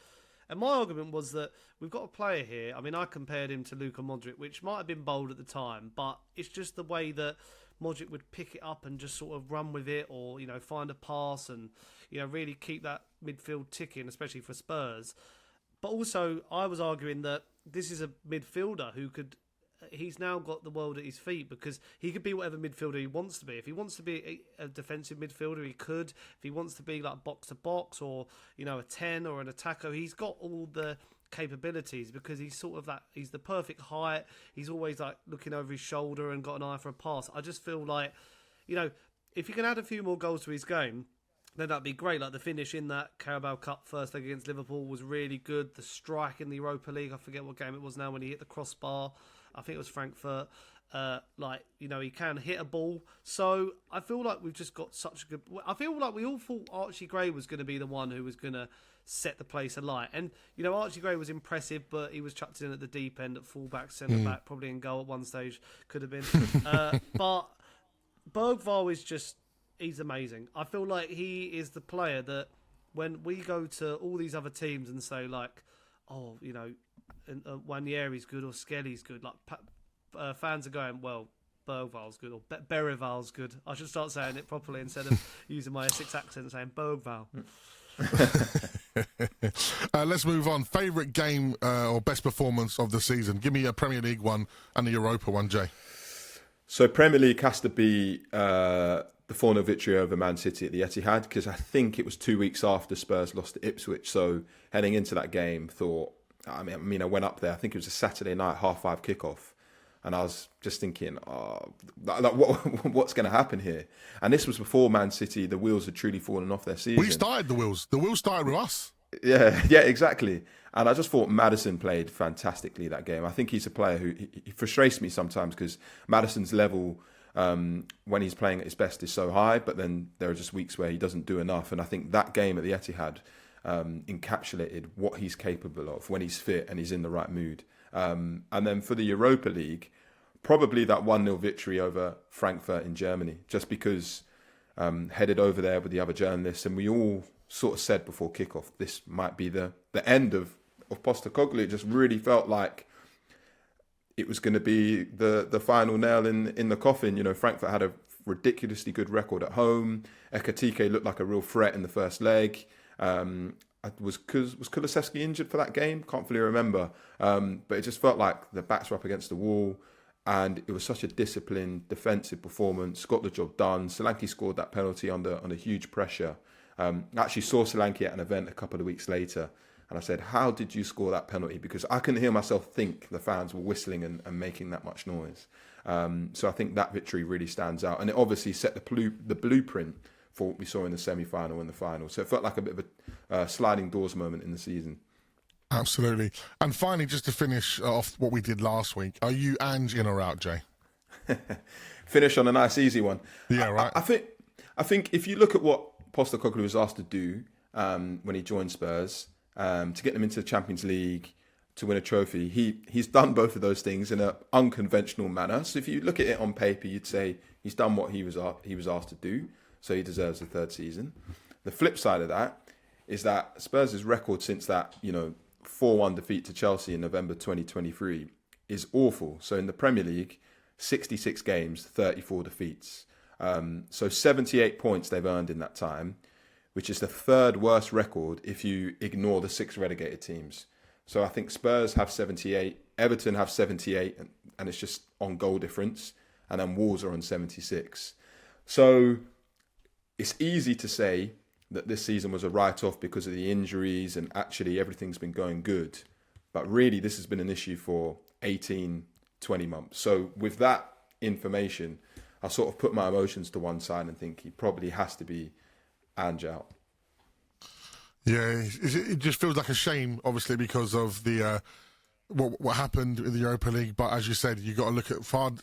And my argument was that we've got a player here. I mean, I compared him to Luka Modric, which might have been bold at the time, but it's just the way that Modric would pick it up and just sort of run with it, or find a pass and really keep that midfield ticking, especially for Spurs. But also, I was arguing that this is a midfielder who he's now got the world at his feet, because he could be whatever midfielder he wants to be. If he wants to be a defensive midfielder, he could. If he wants to be like box to box, or a 10 or an attacker, he's got all the capabilities, because he's sort of he's the perfect height. He's always like looking over his shoulder and got an eye for a pass. I just feel like, if you can add a few more goals to his game, then that'd be great. Like the finish in that Carabao Cup first leg against Liverpool was really good. The strike in the Europa League, I forget what game it was now, when he hit the crossbar. I think it was Frankfurt. He can hit a ball. So I feel like we've just got such a good... I feel like we all thought Archie Gray was going to be the one who was going to set the place alight. And, Archie Gray was impressive, but he was chucked in at the deep end at full-back, centre-back, probably in goal at one stage. Could have been. But Bergvall is just... He's amazing. I feel like he is the player that when we go to all these other teams and say, like, Wanieri's good or Skelly's good, like fans are going, well, Bergvall's good or Bergvall's good. I should start saying it properly instead of using my Essex accent and saying Bergvall. Let's move on. Favourite game or best performance of the season? Give me a Premier League one and a Europa one, Jay. So Premier League has to be the 4-0 victory over Man City at the Etihad, because I think it was 2 weeks after Spurs lost to Ipswich. So heading into that game, I went up there. I think it was a Saturday night, 5:30 kickoff. And I was just thinking, what's going to happen here? And this was before Man City, the wheels had truly fallen off their season. We started the wheels. The wheels started with us. Yeah, exactly. And I just thought Maddison played fantastically that game. I think he's a player who he frustrates me sometimes, because Maddison's level, when he's playing at his best, is so high. But then there are just weeks where he doesn't do enough. And I think that game at the Etihad encapsulated what he's capable of when he's fit and he's in the right mood. And then for the Europa League, probably that 1-0 victory over Frankfurt in Germany, just because headed over there with the other journalists, and we all sort of said before kickoff, this might be the end of Postecoglou. It just really felt like it was going to be the final nail in the coffin. Frankfurt had a ridiculously good record at home. Ekatike looked like a real threat in the first leg. Was Kulusevski injured for that game? Can't fully remember. But it just felt like the backs were up against the wall, and it was such a disciplined defensive performance. Got the job done. Solanke scored that penalty under huge pressure. I actually saw Solanke at an event a couple of weeks later, and I said, "How did you score that penalty?" Because I couldn't hear myself think the fans were whistling and making that much noise. So I think that victory really stands out, and it obviously set the blueprint for what we saw in the semi-final and the final. So it felt like a bit of a sliding doors moment in the season. Absolutely. And finally, just to finish off what we did last week, are you Ange in or out, Jay? Finish on a nice, easy one. Yeah, right. I think if you look at what Postecoglou was asked to do when he joined Spurs, to get them into the Champions League, to win a trophy, he's done both of those things in an unconventional manner. So if you look at it on paper, you'd say he's done what he was asked to do. So he deserves a third season. The flip side of that is that Spurs' record since that 4-1 defeat to Chelsea in November 2023 is awful. So in the Premier League, 66 games, 34 defeats. So 78 points they've earned in that time, which is the third worst record if you ignore the 6 relegated teams. So I think Spurs have 78, Everton have 78, and it's just on goal difference. And then Wolves are on 76. So it's easy to say that this season was a write-off because of the injuries and actually everything's been going good. But really, this has been an issue for 18, 20 months. So with that information, I sort of put my emotions to one side and think he probably has to be Ange out. Yeah, it just feels like a shame, obviously, because of the what happened in the Europa League. But as you said, you got to look at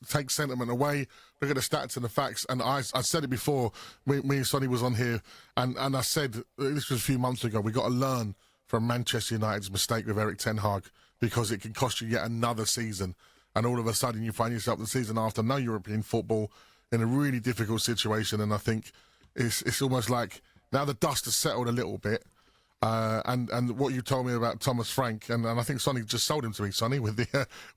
take sentiment away, look at the stats and the facts. And I said it before. Me and Sonny was on here, and I said this was a few months ago. We got to learn from Manchester United's mistake with Erik ten Hag, because it can cost you yet another season. And all of a sudden, you find yourself the season after no European football in a really difficult situation. And I think it's almost like now the dust has settled a little bit. And what you told me about Thomas Frank, and I think Sonny just sold him to me, Sonny, with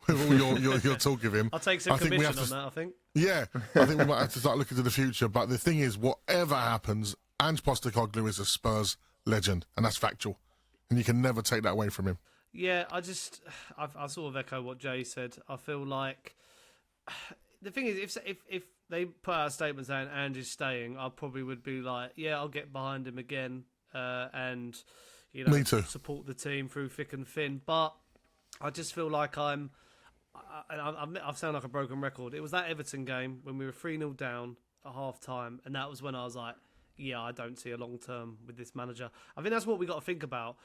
all your talk of him. I'll take some commission on that, I think. Yeah, I think we might have to start looking to the future. But the thing is, whatever happens, Ange Postecoglou is a Spurs legend, and that's factual. And you can never take that away from him. Yeah, I sort of echo what Jay said. I feel like the thing is, if they put out a statement saying Ange is staying, I probably would be like, yeah, I'll get behind him again. And Me too. Support the team through thick and thin. But I just feel like I sound like a broken record. It was that Everton game when we were 3-0 down at half time, and that was when I was like, yeah, I don't see a long term with this manager. I think that's what we got to think about.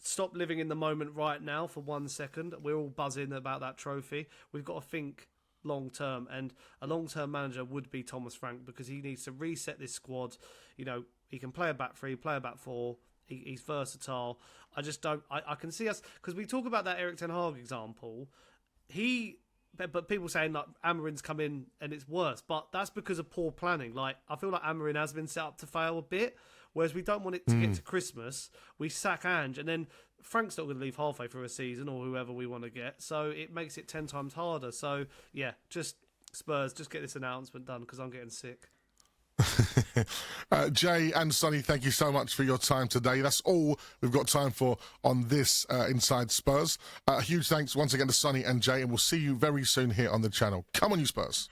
Stop living in the moment right now for 1 second. We're all buzzing about that trophy. We've got to think long term, and a long term manager would be Thomas Frank, because he needs to reset this squad. He can play a back three, play a back four. He's versatile. I just don't. I can see us, because we talk about that Erik ten Hag example. But people saying like Amorim's come in and it's worse, but that's because of poor planning. Like, I feel like Amorim has been set up to fail a bit, whereas we don't want it to get to Christmas. We sack Ange, and then Frank's not going to leave halfway through a season, or whoever we want to get. So it makes it 10 times harder. So yeah, just Spurs, just get this announcement done, because I'm getting sick. Jay and Sonny, thank you so much for your time today. That's all we've got time for on this Inside Spurs. A huge thanks once again to Sonny and Jay, and we'll see you very soon here on the channel. Come on, you Spurs.